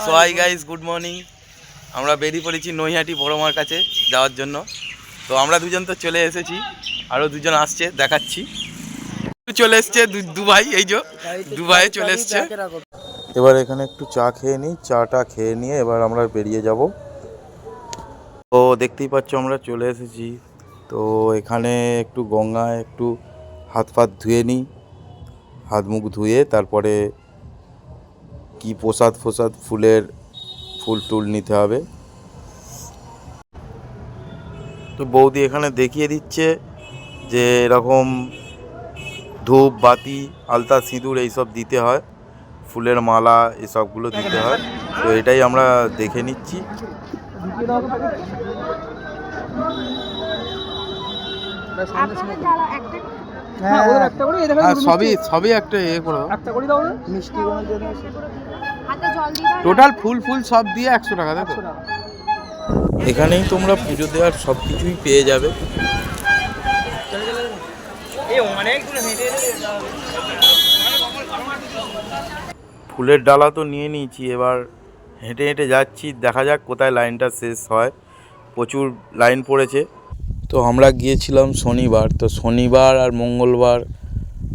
So hi guys, good morning. আমরা বেরিয়ে পড়েছি নৈহাটি বড়মার কাছে যাওয়ার জন্য। তো আমরা দুজন তো চলে এসেছি, আরও দুজন আসছে, দেখাচ্ছি। চলে এসছে দু ভাই, এই যে দু ভাই চলে এসছে। এবার এখানে একটু চা খেয়ে নিই, চাটা খেয়ে নিয়ে এবার আমরা বেরিয়ে যাব। তো দেখতেই পাচ্ছ আমরা চলে এসেছি। তো এখানে একটু গঙ্গায় একটু হাত ফাত ধুয়ে নিই, হাত মুখ ধুয়ে তারপরে কি প্রসাদ ফুল টুল নিতে হবে। তো বৌদি এখানে দেখিয়ে দিচ্ছে যে এরকম ধূপ বাতি আলতা সিঁদুর এইসব দিতে হয়, ফুলের মালা এসবগুলো দিতে হয়। তো এটাই আমরা দেখে নিচ্ছি। সবই একটা টোটাল ফুল সব দিয়ে 100 টাকা। এখানেই তোমরা পুজো দেওয়ার সব কিছুই পেয়ে যাবে। ফুলের ডালা তো নিয়ে নিয়েছি, এবার হেঁটে হেঁটে যাচ্ছি, দেখা যাক কোথায় লাইনটা শেষ হয়। প্রচুর লাইন পড়েছে। তো আমরা গিয়েছিলাম শনিবার, তো শনিবার আর মঙ্গলবার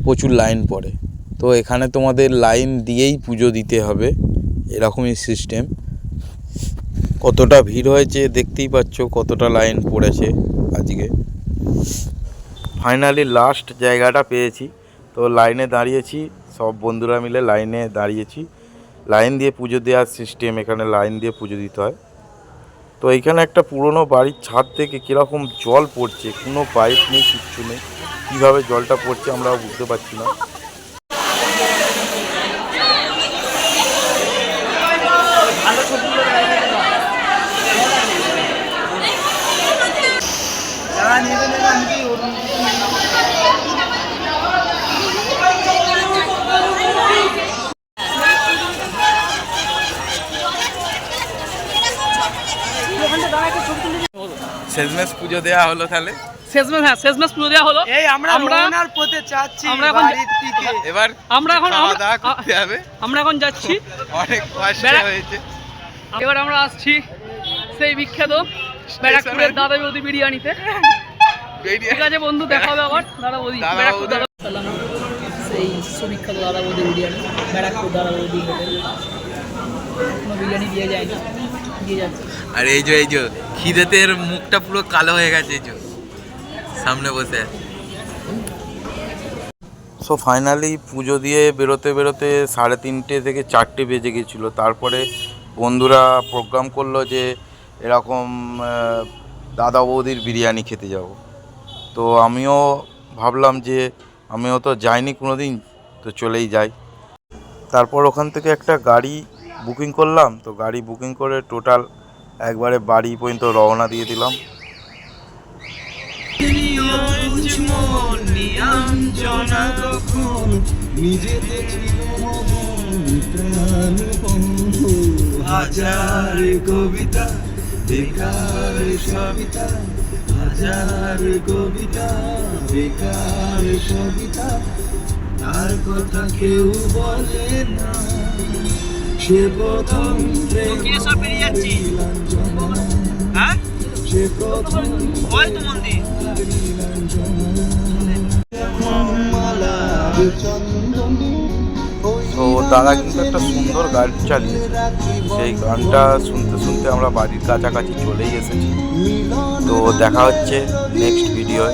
প্রচুর লাইন পড়ে। তো এখানে তোমাদের লাইন দিয়েই পুজো দিতে হবে, এরকমই সিস্টেম। কতটা ভিড় হয়েছে দেখতেই পাচ্ছ, কতটা লাইন পড়েছে আজকে। ফাইনালি লাস্ট জায়গাটা পেয়েছি, তো লাইনে দাঁড়িয়েছি, সব বন্ধুরা মিলে লাইনে দাঁড়িয়েছি। লাইন দিয়ে পুজো দেওয়ার সিস্টেম, এখানে লাইন দিয়ে পুজো দিতে হয়। তো এইখানে একটা পুরনো বাড়ির ছাদ থেকে কীরকম জল পড়ছে, কোনো পাইপ নেই, কিচ্ছু নেই, কীভাবে জলটা পড়ছে আমরাও বুঝতে পারছি না। শেষমেশ পুজো দেওয়া হলো, তাহলে শেষমেশ পুজো দেওয়া হলো। এই আমরা রওনার পথে যাচ্ছি বাড়ির থেকে। এবার আমরা এখন যাচ্ছি, অনেক কষ্ট হয়েছে। এবার আমরা আসছি সেই বিখ্যাত ব্যারাকপুরের দাদা বৌদি বিরিয়ানিতে। ঠিক আছে বন্ধু, দেখা হবে আবার। দাদা বৌদি সেই সুবিখ্যাত দাদা বৌদি বিরিয়ানি, ব্যারাকপুর দাদা বৌদি হোটেল। কোনো বিরিয়ানি দিয়ে যায় না, দিয়ে যাচ্ছে। আর এই যে খিদেতে এর মুখটা পুরো কালো হয়ে গেছে, এই যে সামনে বসে। সো ফাইনালি পুজো দিয়ে বেরোতে 3:30 থেকে 4টে বেজে গেছিলো। তারপরে বন্ধুরা প্রোগ্রাম করলো যে এরকম দাদা বৌদির বিরিয়ানি খেতে যাব। তো আমিও ভাবলাম যে আমিও তো যাইনি কোনো দিন, তো চলেই যাই। তারপর ওখান থেকে একটা গাড়ি বুকিং করলাম। তো গাড়ি বুকিং করে টোটাল একবারে বাড়ি পর্যন্ত রওনা দিয়ে দিলাম। কবিতা বেকার সবিতা, হাজার কবিতা বেকার সবিতা, তার কথা কেউ বলে না। সে প্রথম সে প্রথম তো দাদা কিন্তু একটা সুন্দর গান চালিয়েছে। সেই গানটা শুনতে শুনতে আমরা বাড়ির কাছাকাছি চলেই এসেছি। তো দেখা হচ্ছে নেক্সট ভিডিওয়।